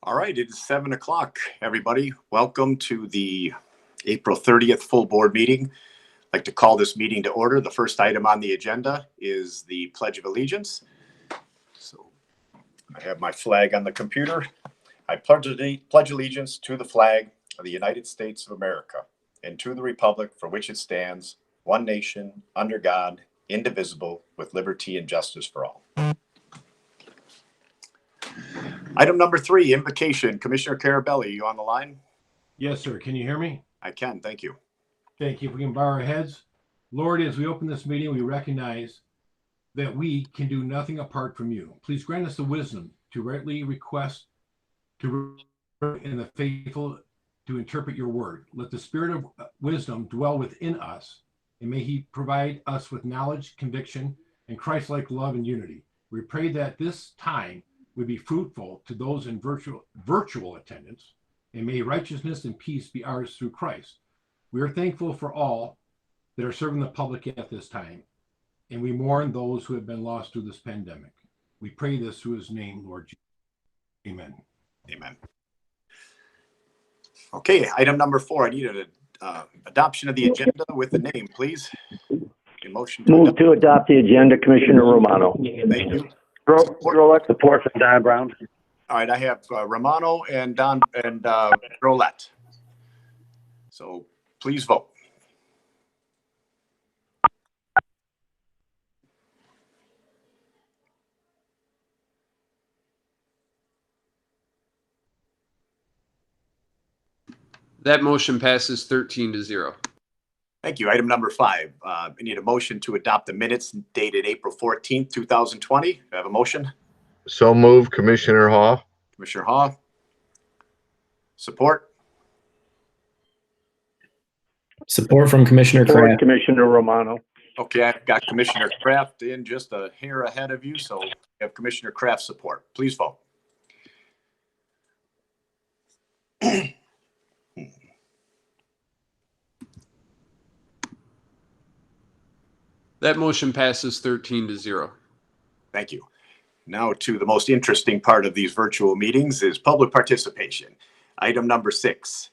All right, it is 7 o'clock, everybody. Welcome to the April 30th full board meeting. I'd like to call this meeting to order. The first item on the agenda is the Pledge of Allegiance. So I have my flag on the computer. I pledge allegiance to the flag of the United States of America and to the republic for which it stands, one nation, under God, indivisible, with liberty and justice for all. Item number 3, invocation. Commissioner Carabelli, you on the line? Yes, sir. Can you hear me? I can, thank you. Thank you. If we can bow our heads. Lord, as we open this meeting, we recognize that we can do nothing apart from you. Please grant us the wisdom to rightly request and the faithful to interpret your word. Let the spirit of wisdom dwell within us, and may he provide us with knowledge, conviction, and Christ-like love and unity. We pray that this time would be fruitful to those in virtual attendance, and may righteousness and peace be ours through Christ. We are thankful for all that are serving the public at this time, and we mourn those who have been lost through this pandemic. We pray this through his name, Lord Jesus. Amen. Amen. Okay, item number 4. I need an adoption of the agenda with the name, please. A motion to Move to adopt the agenda, Commissioner Romano. Thank you. Drollet, support from Don Brown. All right, I have Romano and Don and Drollet. So please vote. That motion passes 13-0. Thank you. Item number 5. I need a motion to adopt the minutes dated April 14th, 2020. Do I have a motion? So move, Commissioner Haw. Commissioner Haw. Support? Support from Commissioner Support Kraft. Commissioner Romano. Okay, I've got Commissioner Kraft in just a hair ahead of you, so we have Commissioner Kraft support. Please vote. That motion passes 13-0. Thank you. Now to the most interesting part of these virtual meetings is public participation. Item number 6.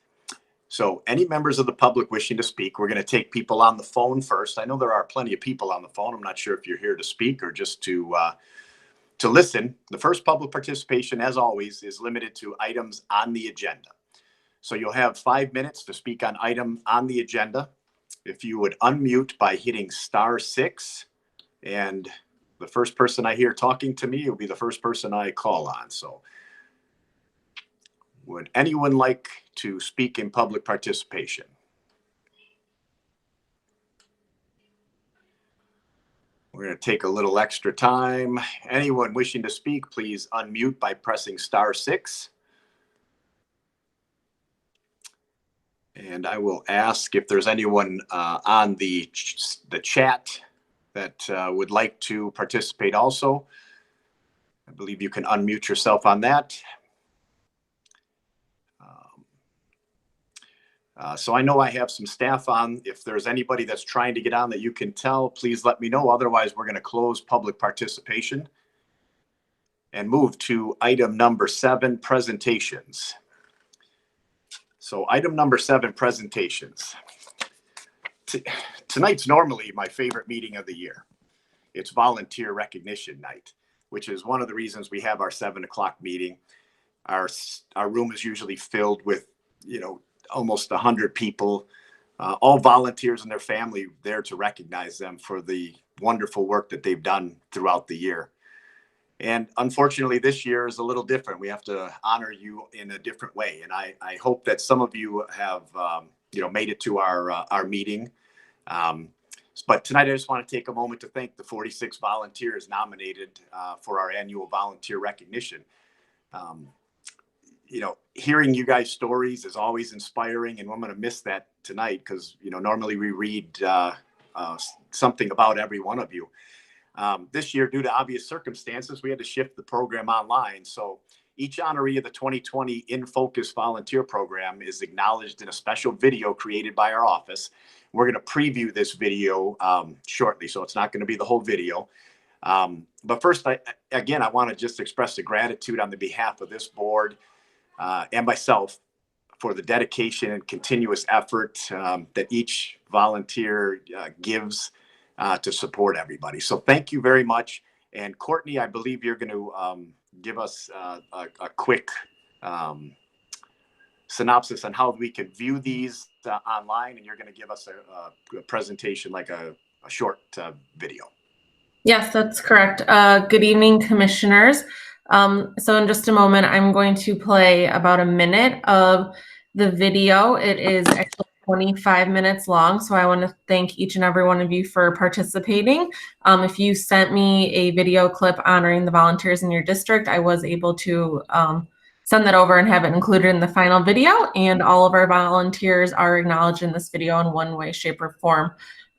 So any members of the public wishing to speak, we're going to take people on the phone first. I know there are plenty of people on the phone. I'm not sure if you're here to speak or just to listen. The first public participation, as always, is limited to items on the agenda. So you'll have 5 minutes to speak on item on the agenda. If you would unmute by hitting *6, and the first person I hear talking to me will be the first person I call on. So would anyone like to speak in public participation? We're going to take a little extra time. Anyone wishing to speak, please unmute by pressing *6. And I will ask if there's anyone on the chat that would like to participate also. I believe you can unmute yourself on that. So I know I have some staff on. If there's anybody that's trying to get on that you can tell, please let me know. Otherwise, we're going to close public participation and move to item number 7, presentations. So item number 7, presentations. Tonight's normally my favorite meeting of the year. It's volunteer recognition night, which is one of the reasons we have our 7 o'clock meeting. Our room is usually filled with, almost 100 people, all volunteers and their family there to recognize them for the wonderful work that they've done throughout the year. And unfortunately, this year is a little different. We have to honor you in a different way. And I hope that some of you have, made it to our meeting. But tonight, I just want to take a moment to thank the 46 volunteers nominated for our annual volunteer recognition. Hearing you guys' stories is always inspiring, and I'm going to miss that tonight because, normally we read something about every one of you. This year, due to obvious circumstances, we had to shift the program online. So each honoree of the 2020 In Focus volunteer program is acknowledged in a special video created by our office. We're going to preview this video shortly, so it's not going to be the whole video. But first, I want to just express the gratitude on the behalf of this board and myself for the dedication and continuous effort that each volunteer gives to support everybody. So thank you very much. And Courtney, I believe you're going to give us a quick synopsis on how we can view these online, and you're going to give us a presentation, like a short video. Yes, that's correct. Good evening, commissioners. So in just a moment, I'm going to play about a minute of the video. It is actually 25 minutes long, so I want to thank each and every one of you for participating. If you sent me a video clip honoring the volunteers in your district, I was able to send that over and have it included in the final video, and all of our volunteers are acknowledged in this video in one way, shape, or form.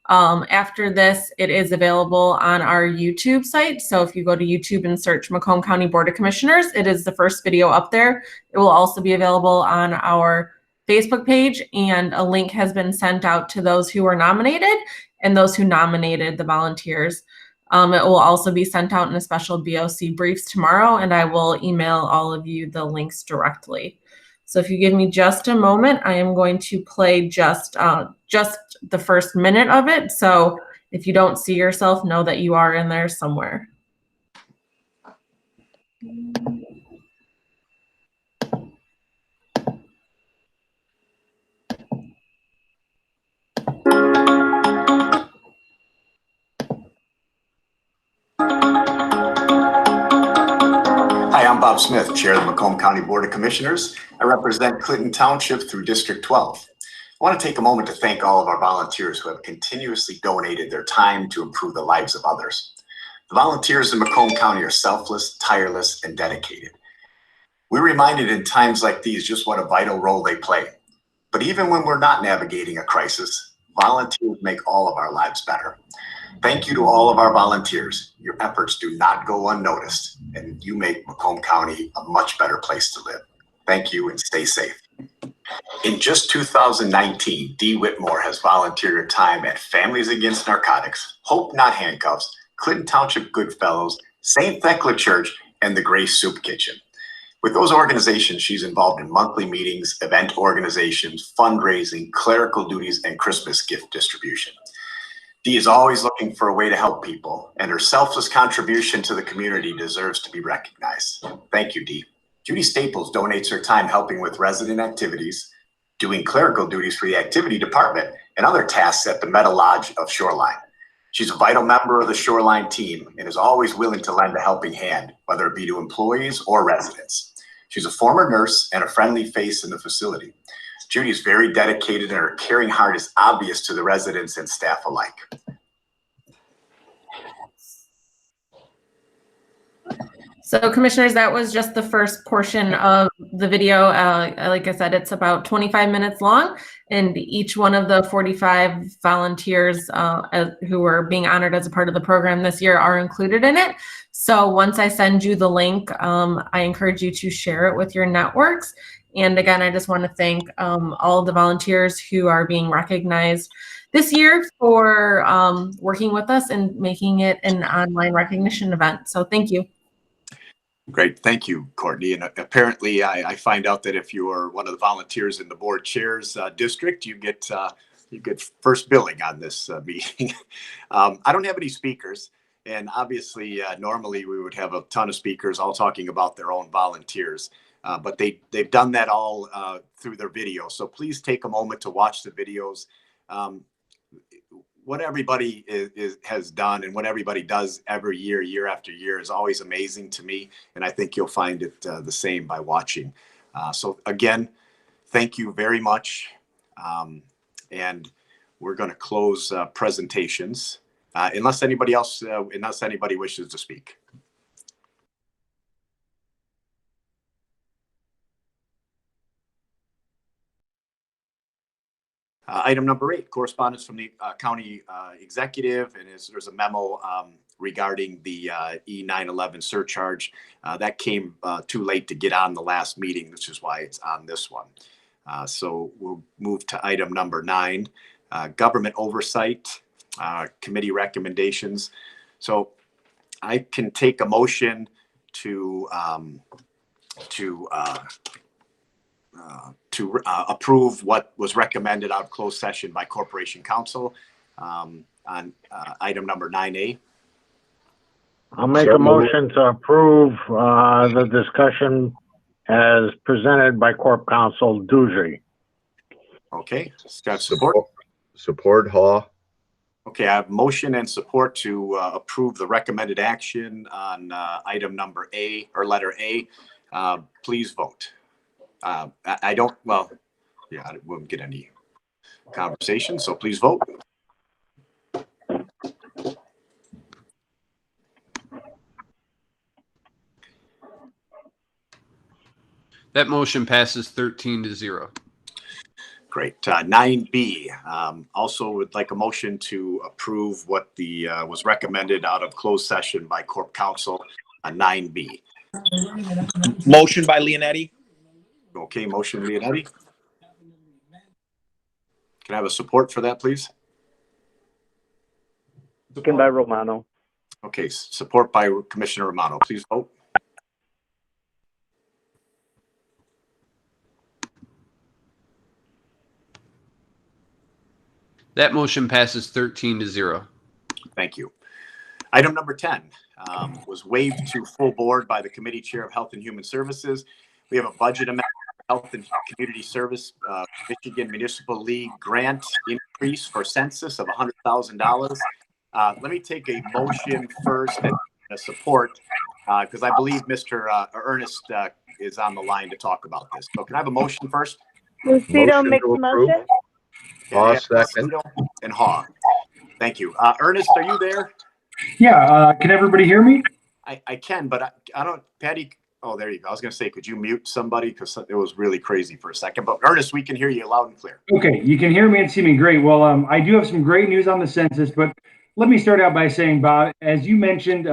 After this, it is available on our YouTube site. So if you go to YouTube and search Macomb County Board of Commissioners, it is the first video up there. It will also be available on our Facebook page, and a link has been sent out to those who were nominated and those who nominated the volunteers. It will also be sent out in a special BOC briefs tomorrow, and I will email all of you the links directly. So if you give me just a moment, I am going to play just the first minute of it. So if you don't see yourself, know that you are in there somewhere. Hi, I'm Bob Smith, Chair of the Macomb County Board of Commissioners. I represent Clinton Township through District 12. I want to take a moment to thank all of our volunteers who have continuously donated their time to improve the lives of others. The volunteers in Macomb County are selfless, tireless, and dedicated. We're reminded in times like these just what a vital role they play. But even when we're not navigating a crisis, volunteers make all of our lives better. Thank you to all of our volunteers. Your efforts do not go unnoticed, and you make Macomb County a much better place to live. Thank you, and stay safe. In just 2019, Dee Whitmore has volunteered her time at Families Against Narcotics, Hope Not Handcuffs, Clinton Township Goodfellows, St. Thecla Church, and the Grace Soup Kitchen. With those organizations, she's involved in monthly meetings, event organizations, fundraising, clerical duties, and Christmas gift distribution. Dee is always looking for a way to help people, and her selfless contribution to the community deserves to be recognized. Thank you, Dee. Judy Staples donates her time helping with resident activities, doing clerical duties for the activity department, and other tasks at the Meta Lodge of Shoreline. She's a vital member of the Shoreline team and is always willing to lend a helping hand, whether it be to employees or residents. She's a former nurse and a friendly face in the facility. Judy is very dedicated, and her caring heart is obvious to the residents and staff alike. So commissioners, that was just the first portion of the video. Like I said, it's about 25 minutes long, and each one of the 45 volunteers who are being honored as a part of the program this year are included in it. So once I send you the link, I encourage you to share it with your networks. And again, I just want to thank all of the volunteers who are being recognized this year for working with us and making it an online recognition event. So thank you. Great. Thank you, Courtney. And apparently I find out that if you are one of the volunteers in the board chair's district, you get first billing on this meeting. I don't have any speakers. And obviously, normally we would have a ton of speakers all talking about their own volunteers. But they've done that all through their video. So please take a moment to watch the videos. What everybody has done and what everybody does every year, year after year, is always amazing to me. And I think you'll find it the same by watching. So again, thank you very much. And we're going to close presentations unless anybody wishes to speak. Item number 8, correspondence from the county executive, and there's a memo regarding the E911 surcharge. That came too late to get on the last meeting, which is why it's on this one. So we'll move to item number 9, government oversight, committee recommendations. So I can take a motion to approve what was recommended out of closed session by Corporation Counsel on item number 9A. I'll make So a motion to approve the discussion as presented by Corp Counsel Dewdrey. Okay, got support? Support Haw. Okay, I have motion and support to approve the recommended action on item number A, or letter A. Please vote. I don't, well, yeah, I won't get any conversation, so please vote. That motion passes 13-0. Great. 9B, also would like a motion to approve what the was recommended out of closed session by Corp Counsel on 9B. Motion by Leonetti. Okay, motion Leonetti. Can I have a support for that, please? Second by Romano. Okay, support by Commissioner Romano. Please vote. That motion passes 13-0. Thank you. Item number 10 was waived to full board by the Committee Chair of Health and Human Services. We have a budget amendment for Health and Community Service, Michigan Municipal League grant increase for census of $100,000. Let me take a motion first and a support because I believe Mr. Ernest is on the line to talk about this. So can I have a motion first? Lucido makes to the approve. motion. Haw second. And Haw. Thank you. Ernest, are you there? Yeah, can everybody hear me? I can, but I don't, Patty. Oh, there you go. I was going to say, could you mute somebody? Because it was really crazy for a second. But Ernest, we can hear you loud and clear. Okay, you can hear me and see me great. Well, I do have some great news on the census, but let me start out by saying, Bob, as you mentioned,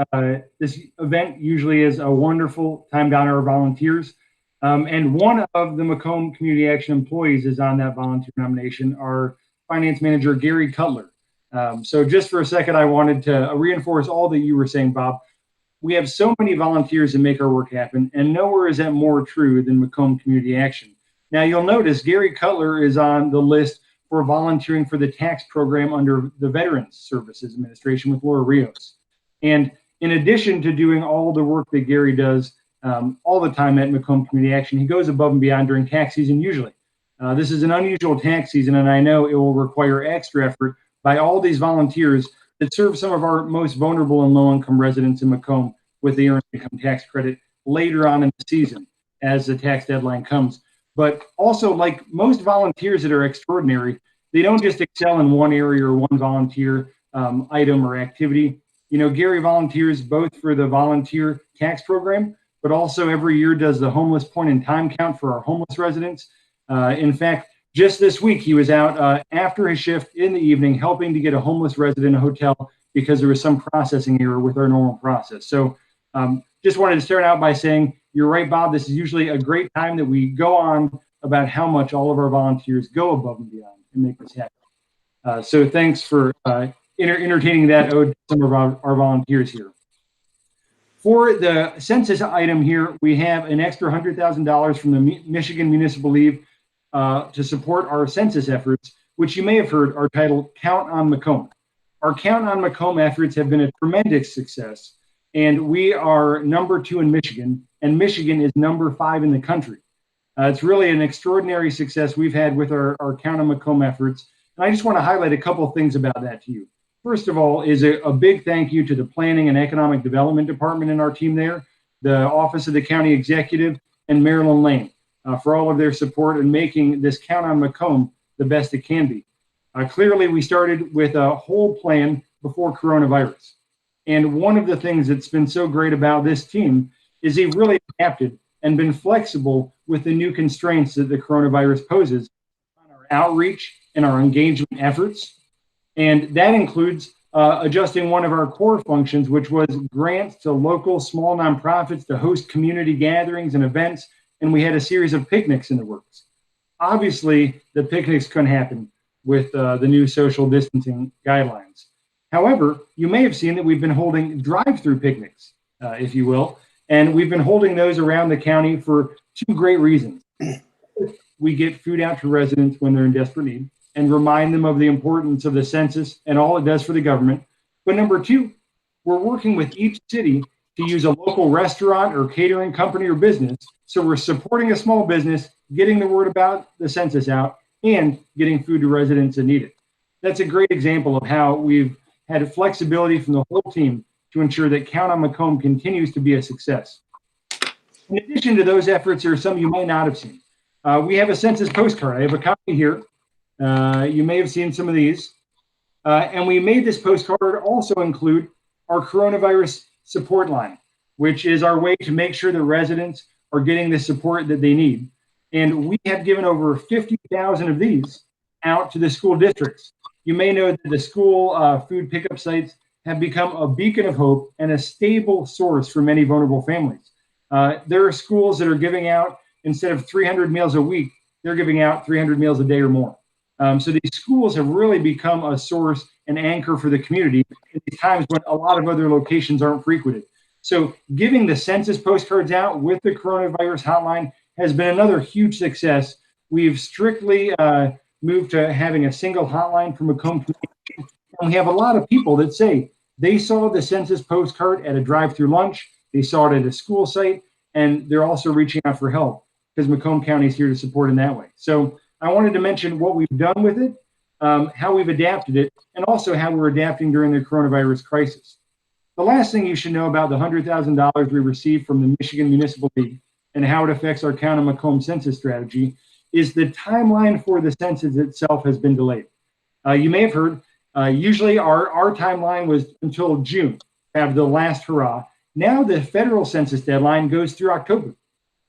this event usually is a wonderful time to honor our volunteers. And one of the Macomb Community Action employees is on that volunteer nomination, our finance manager, Gary Cutler. So just for a second, I wanted to reinforce all that you were saying, Bob. We have so many volunteers that make our work happen, and nowhere is that more true than Macomb Community Action. Now, you'll notice Gary Cutler is on the list for volunteering for the tax program under the Veterans Services Administration with Laura Rios. And in addition to doing all the work that Gary does all the time at Macomb Community Action, he goes above and beyond during tax season usually. This is an unusual tax season, and I know it will require extra effort by all these volunteers that serve some of our most vulnerable and low-income residents in Macomb with the earned income tax credit later on in the season as the tax deadline comes. But also, like most volunteers that are extraordinary, they don't just excel in one area or one volunteer item or activity. You know, Gary volunteers both for the volunteer tax program, but also every year does the homeless point in time count for our homeless residents. In fact, just this week, he was out after his shift in the evening, helping to get a homeless resident a hotel because there was some processing error with our normal process. So just wanted to start out by saying, you're right, Bob, this is usually a great time that we go on about how much all of our volunteers go above and beyond and make this happen. So thanks for entertaining that ode to some of our volunteers here. For the census item here, we have an extra $100,000 from the Michigan Municipal League to support our census efforts, which you may have heard are titled Count on Macomb. Our Count on Macomb efforts have been a tremendous success, and we are #2 in Michigan, and Michigan is #5 in the country. It's really an extraordinary success we've had with our Count on Macomb efforts, and I just want to highlight a couple of things about that to you. First of all is a big thank you to the Planning and Economic Development Department and our team there, the Office of the County Executive, and Marilyn Lane for all of their support in making this Count on Macomb the best it can be. Clearly, we started with a whole plan before coronavirus. And one of the things that's been so great about this team is they've really adapted and been flexible with the new constraints that the coronavirus poses on our outreach and our engagement efforts. And that includes adjusting one of our core functions, which was grants to local small nonprofits to host community gatherings and events. And we had a series of picnics in the works. Obviously, the picnics couldn't happen with the new social distancing guidelines. However, you may have seen that we've been holding drive-through picnics, if you will, and we've been holding those around the county for two great reasons. we get food out to residents when they're in desperate need and remind them of the importance of the census and all it does for the government. But number two, we're working with each city to use a local restaurant or catering company or business. So we're supporting a small business, getting the word about the census out, and getting food to residents that need it. That's a great example of how we've had flexibility from the whole team to ensure that Count on Macomb continues to be a success. In addition to those efforts, there are some you might not have seen. We have a census postcard. I have a copy here. You may have seen some of these. And we made this postcard also include our coronavirus support line, which is our way to make sure the residents are getting the support that they need. And we have given over 50,000 of these out to the school districts. You may know that the school food pickup sites have become a beacon of hope and a stable source for many vulnerable families. There are schools that are giving out, instead of 300 meals a week, they're giving out 300 meals a day or more. So these schools have really become a source and anchor for the community in these times when a lot of other locations aren't frequented. So giving the census postcards out with the coronavirus hotline has been another huge success. We've strictly moved to having a single hotline for Macomb community. And we have a lot of people that say they saw the census postcard at a drive-through lunch, they saw it at a school site, and they're also reaching out for help because Macomb County is here to support in that way. So I wanted to mention what we've done with it, how we've adapted it, and also how we're adapting during the coronavirus crisis. The last thing you should know about the $100,000 we received from the Michigan Municipal League and how it affects our Count on Macomb census strategy is the timeline for the census itself has been delayed. You may have heard, usually our timeline was until June, have the last hurrah. Now the federal census deadline goes through October,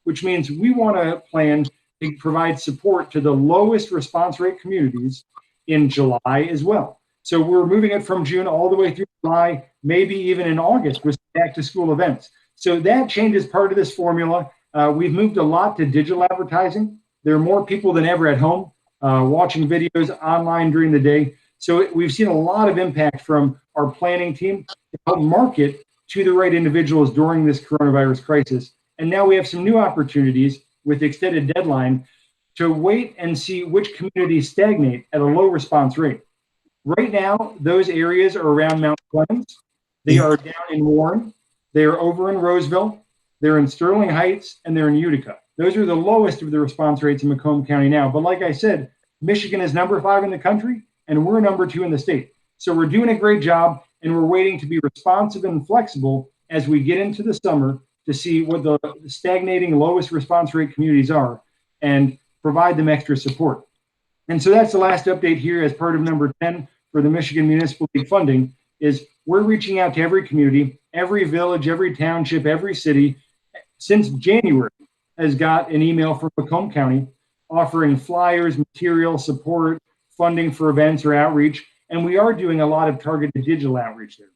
which means we want to plan to provide support to the lowest response rate communities in July as well. So we're moving it from June all the way through July, maybe even in August with back to school events. So that changes part of this formula. We've moved a lot to digital advertising. There are more people than ever at home watching videos online during the day. So we've seen a lot of impact from our planning team to help market to the right individuals during this coronavirus crisis. And now we have some new opportunities with extended deadline to wait and see which communities stagnate at a low response rate. Right now, those areas are around Mount Clemens. They are down in Warren. They are over in Roseville. They're in Sterling Heights, and they're in Utica. Those are the lowest of the response rates in Macomb County now. But like I said, Michigan is number 5 in the country, and we're number 2 in the state. So we're doing a great job, and we're waiting to be responsive and flexible as we get into the summer to see what the stagnating lowest response rate communities are and provide them extra support. And so that's the last update here as part of number 10 for the Michigan Municipal League funding is we're reaching out to every community, every village, every township, every city since January has got an email from Macomb County offering flyers, material, support, funding for events or outreach. And we are doing a lot of targeted digital outreach there.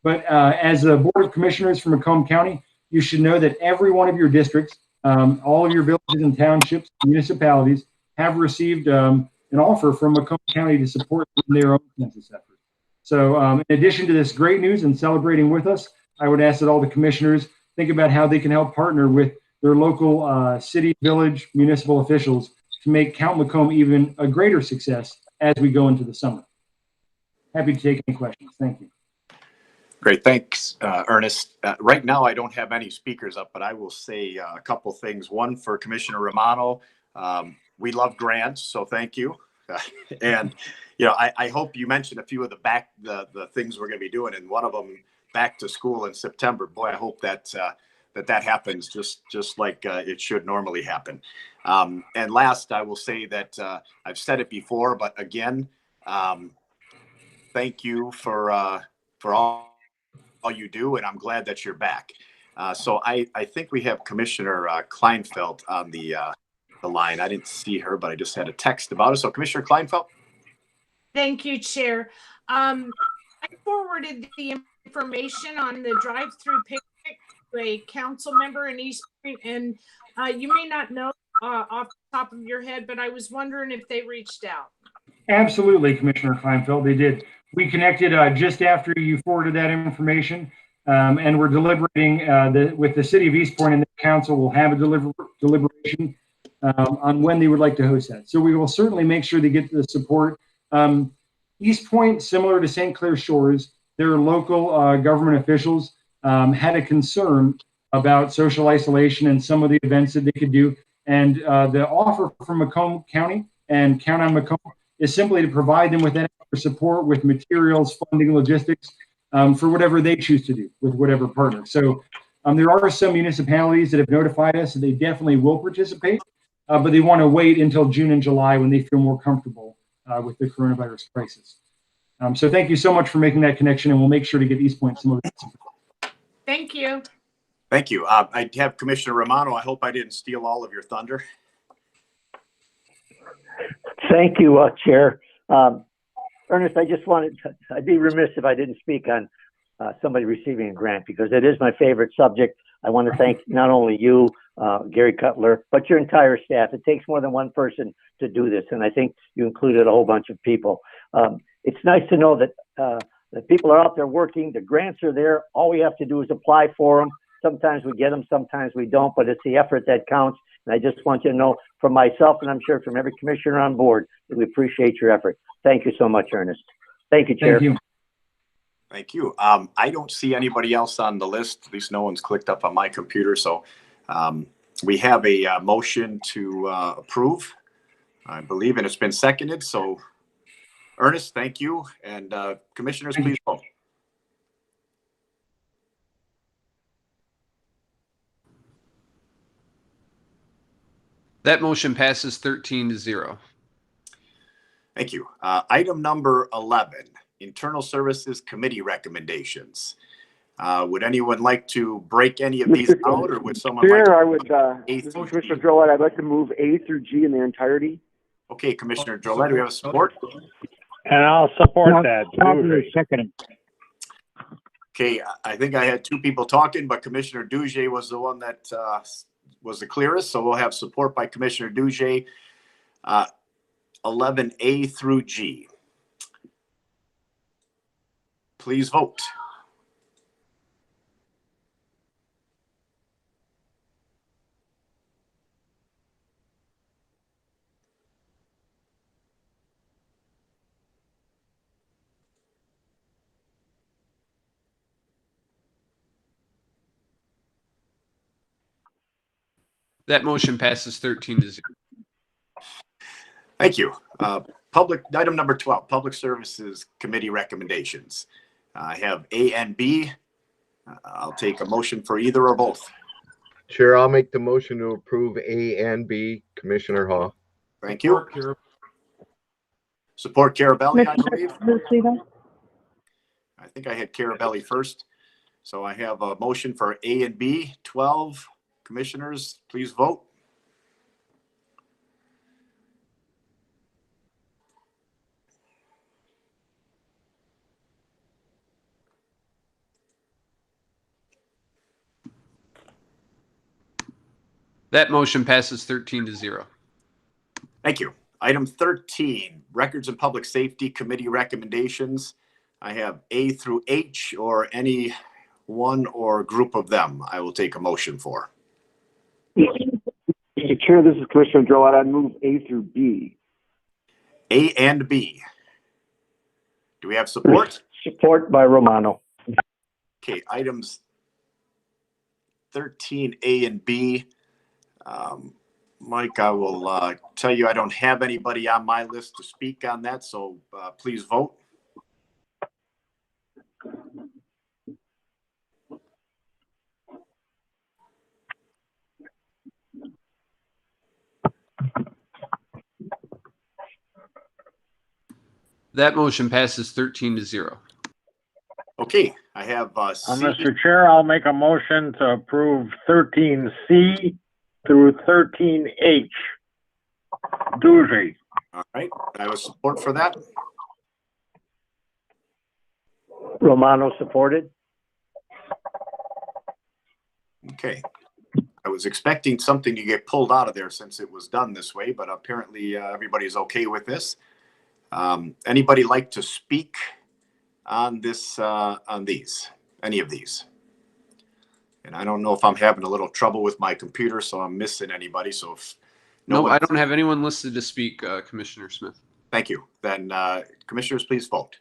But as a Board of Commissioners for Macomb County, you should know that every one of your districts, all of your villages and townships, municipalities have received an offer from Macomb County to support their own census efforts. So in addition to this great news and celebrating with us, I would ask that all the commissioners think about how they can help partner with their local city, village, municipal officials to make Count Macomb even a greater success as we go into the summer. Happy to take any questions. Thank you. Great. Thanks, Ernest. Right now, I don't have any speakers up, but I will say a couple things. One for Commissioner Romano. We love grants, so thank you. And, you know, I hope you mentioned a few of the things we're going to be doing, and one of them back to school in September. Boy, I hope that that happens just like it should normally happen. And last, I will say that I've said it before, but again, thank you for all you do, and I'm glad that you're back. So I think we have Commissioner Kleinfeld on the line. I didn't see her, but I just had a text about it. So Commissioner Kleinfeld. Thank you, Chair. I forwarded the information on the drive-through picnic to a council member in East Point, and you may not know off the top of your head, but I was wondering if they reached out. Absolutely, Commissioner Kleinfeld, they did. We connected just after you forwarded that information, and we're deliberating with the city of East Point, and the council will have a deliberation on when they would like to host that. So we will certainly make sure to get the support. East Point, similar to St. Clair Shores, their local government officials had a concern about social isolation and some of the events that they could do. And the offer from Macomb County and Count on Macomb is simply to provide them with that extra support with materials, funding, logistics, for whatever they choose to do with whatever partner. So there are some municipalities that have notified us that they definitely will participate, but they want to wait until June and July when they feel more comfortable with the coronavirus crisis. So thank you so much for making that connection, and we'll make sure to get East Point some of that support. Thank you. Thank you. I have Commissioner Romano. I hope I didn't steal all of your thunder. Thank you, Chair. Ernest, I'd be remiss if I didn't speak on somebody receiving a grant, because it is my favorite subject. I want to thank not only you, Gary Cutler, but your entire staff. It takes more than one person to do this, and I think you included a whole bunch of people. It's nice to know that people are out there working. The grants are there. All we have to do is apply for them. Sometimes we get them, sometimes we don't, but it's the effort that counts. And I just want you to know from myself, and I'm sure from every commissioner on board, that we appreciate your effort. Thank you so much, Ernest. Thank you, Chair. Thank you. Thank you. I don't see anybody else on the list. At least no one's clicked up on my computer. So we have a motion to approve, I believe, and it's been seconded. So Ernest, thank you. And commissioners, please vote. That motion passes 13-0. Thank you. Item number 11, Internal Services Committee recommendations. Would anyone like to break any of these out, or would someone like to? I would, this is Commissioner Drollet. I'd like to move A through G in their entirety. Okay, Commissioner Drollet, do we have a support? And I'll support that. Second. Okay, I think I had two people talking, but Commissioner Duge was the one that was the clearest, so we'll have support by Commissioner Duge. 11A through G. Please vote. That motion passes 13-0. Thank you. Item number 12, Public Services Committee recommendations. I have A and B. I'll take a motion for either or both. Chair, I'll make the motion to approve A and B. Commissioner Hall. Thank you. Support Carabelli, I believe. I think I had Carabelli first. So I have a motion for A and B, 12. Commissioners, please vote. That motion passes 13-0. Thank you. Item 13, Records and Public Safety Committee recommendations. I have A through H, or any one or group of them I will take a motion for. Mr. Chair, this is Commissioner Drollet. I'd move A through B. A and B. Do we have support? Support by Romano. Okay, items 13A and B. Mike, I will tell you I don't have anybody on my list to speak on that, so please vote. That motion passes 13-0. Okay, I have C. Mr. Chair, I'll make a motion to approve 13C through 13H. Duge. All right, I have support for that. Romano supported. Okay. I was expecting something to get pulled out of there since it was done this way, but apparently everybody's okay with this. Anybody like to speak on this, any of these? And I don't know if I'm having a little trouble with my computer, so I'm missing anybody. So if No, one- I don't have anyone listed to speak, Commissioner Smith. Thank you. Then, commissioners, please vote.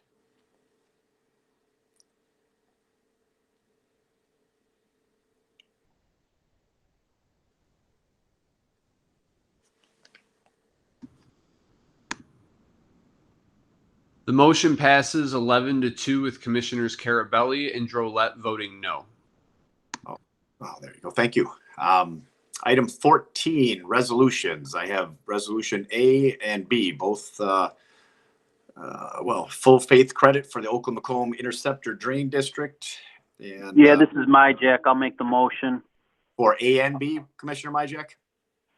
The motion passes 11-2 with Commissioners Carabelli and Drollet voting no. Oh, there you go. Thank you. Item 14, resolutions. I have resolution A and B, both, full faith credit for the Oakland Macomb Interceptor Drain District. And Yeah, this is my Jack. I'll make the motion. for A and B, Commissioner Myjack?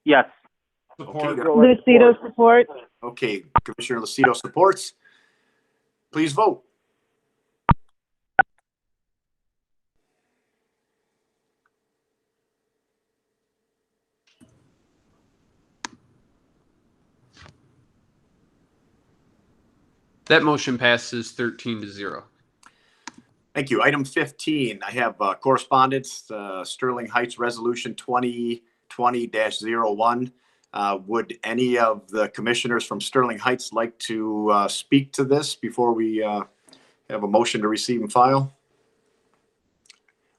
Yes. Support. Lucido support. Okay, Commissioner Lucido supports. Please vote. That motion passes 13-0. Thank you. Item 15, I have correspondence, Sterling Heights Resolution 2020-01. Would any of the commissioners from Sterling Heights like to speak to this before we have a motion to receive and file?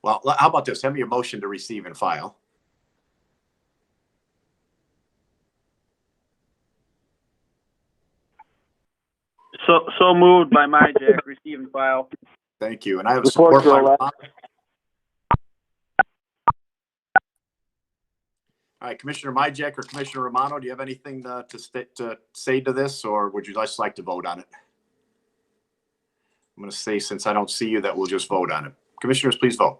Well, how about this? Have me a motion to receive and file. So moved by my Jack. Receive and file. Thank you. And I have support by Romano. All right, Commissioner Myjack or Commissioner Romano, do you have anything to say to this, or would you just like to vote on it? I'm going to say, since I don't see you, that we'll just vote on it. Commissioners, please vote.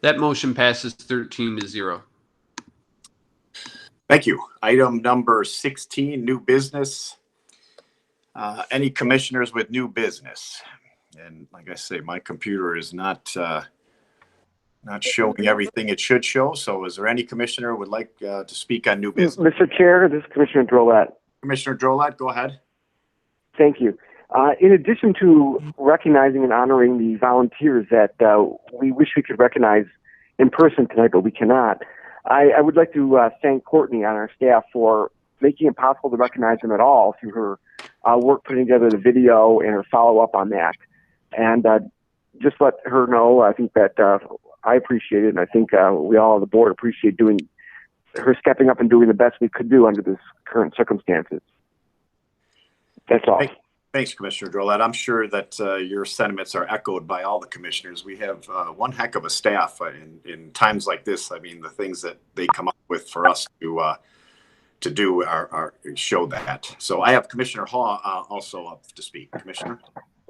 That motion passes 13-0. Thank you. Item number 16, new business. Any commissioners with new business? And like I say, my computer is not showing everything it should show. So is there any commissioner who would like to speak on new business? Mr. Chair, this is Commissioner Drollet. Commissioner Drollet, go ahead. Thank you. In addition to recognizing and honoring the volunteers that we wish we could recognize in person tonight, but we cannot, I would like to thank Courtney on our staff for making it possible to recognize them at all through her work putting together the video and her follow-up on that. And just let her know, I think that I appreciate it, and I think we all on the board appreciate her stepping up and doing the best we could do under this current circumstances. That's all. Thanks, Commissioner Drollet. I'm sure that your sentiments are echoed by all the commissioners. We have one heck of a staff in times like this. I mean, the things that they come up with for us to do are show that. So I have Commissioner Haw also up to speak. Commissioner.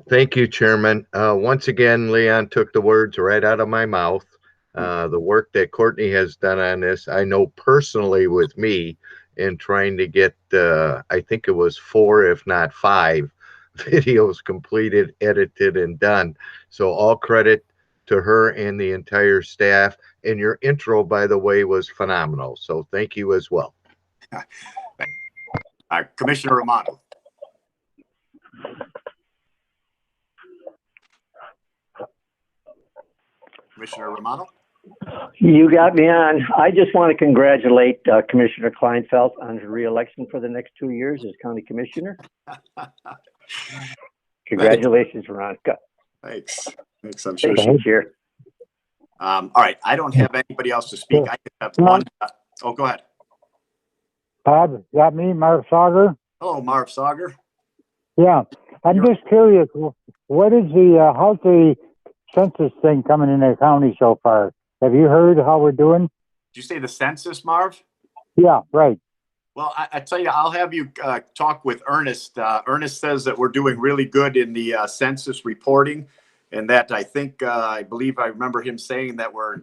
Thank you, Chairman. Once again, Leon took the words right out of my mouth. The work that Courtney has done on this, I know personally with me in trying to get, I think it was 4, if not 5 videos completed, edited, and done. So all credit to her and the entire staff. And your intro, by the way, was phenomenal. So thank you as well. Commissioner Romano. Commissioner Romano. You got me on. I just want to congratulate Commissioner Kleinfeld on her re-election for the next 2 years as county commissioner. Congratulations, Veronica. Thanks. I'm sure. Thank you. All right. I don't have anybody else to speak. I have one. Go ahead. Bob, got me, Marv Sauger? Hello, Marv Sauger. Yeah, I'm just curious, what is how's the census thing coming in the county so far? Have you heard how we're doing? Did you say the census, Marv? Yeah, right. Well, I tell you, I'll have you talk with Ernest. Ernest says that we're doing really good in the census reporting, and that I believe I remember him saying that we're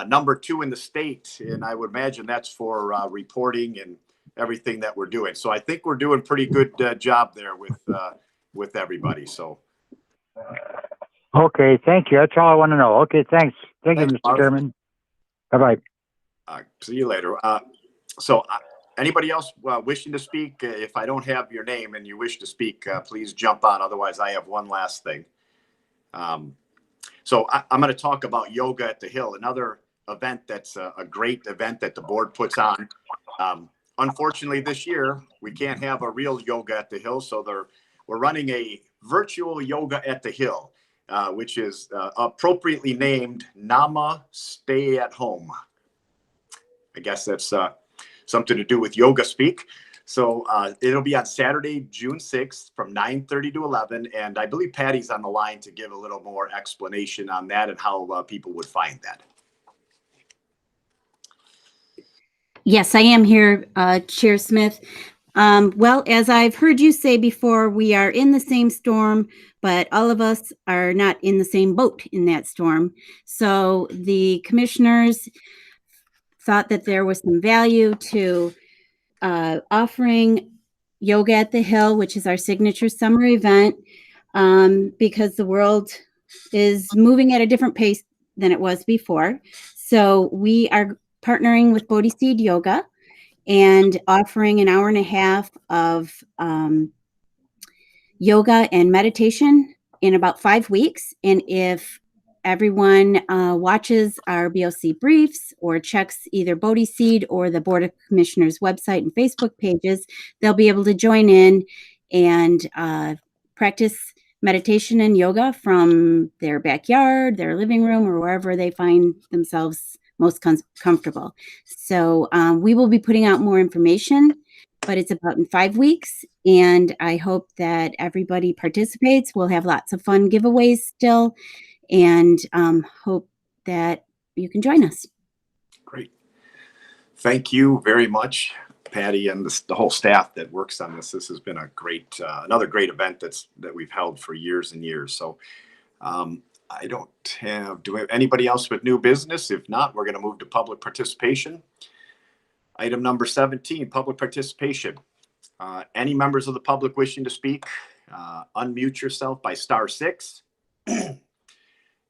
number 2 in the state, and I would imagine that's for reporting and everything that we're doing. So I think we're doing pretty good job there with everybody. So. Okay, thank you. That's all I want to know. Okay, thanks. Thank you, Mr. Marv. Chairman. Bye-bye. See you later. So Anybody else wishing to speak? If I don't have your name and you wish to speak, please jump on. Otherwise, I have one last thing. So I'm going to talk about Yoga at the Hill, another event that's a great event that the board puts on. Unfortunately, this year, we can't have a real Yoga at the Hill, so we're running a virtual Yoga at the Hill, which is appropriately named Nama Stay at Home. I guess that's something to do with yoga speak. So it'll be on Saturday, June 6th from 9:30 to 11. And I believe Patty's on the line to give a little more explanation on that and how people would find that. Yes, I am here, Chair Smith. Well, as I've heard you say before, we are in the same storm, but all of us are not in the same boat in that storm. So the commissioners thought that there was some value to offering Yoga at the Hill, which is our signature summer event, because the world is moving at a different pace than it was before. So we are partnering with Bodhi Seed Yoga and offering an hour and a half of yoga and meditation in about 5 weeks. And if everyone watches our BOC briefs or checks either Bodhi Seed or the Board of Commissioners website and Facebook pages, they'll be able to join in and practice meditation and yoga from their backyard, their living room, or wherever they find themselves most comfortable. So we will be putting out more information, but it's about in 5 weeks. And I hope that everybody participates. We'll have lots of fun giveaways still, and hope that you can join us. Great. Thank you very much, Patty, and the whole staff that works on this. This has been a great, another great event that we've held for years and years. So I don't have, do we have anybody else with new business? If not, we're going to move to public participation. Item number 17, public participation. Any members of the public wishing to speak, unmute yourself by *6.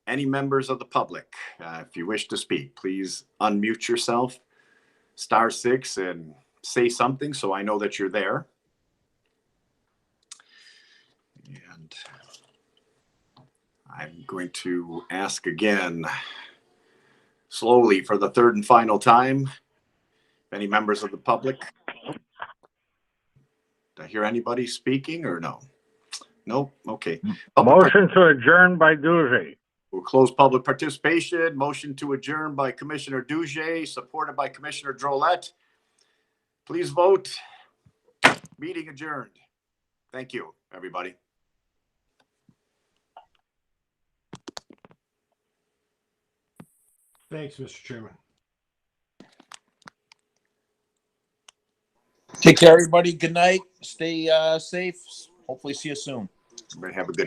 Any members of the public, if you wish to speak, please unmute yourself, *6, and say something so I know that you're there. And I'm going to ask again, slowly for the third and final time, any members of the public. Did I hear anybody speaking or no? Nope. Okay. Motion to adjourn by Duzy. We'll close public participation. Motion to adjourn by Commissioner Duge, supported by Commissioner Drolet. Please vote. Meeting adjourned. Thank you, everybody. Thanks, Mr. Chairman. Take care, everybody. Good night. Stay safe. Hopefully see you soon. Everybody have a good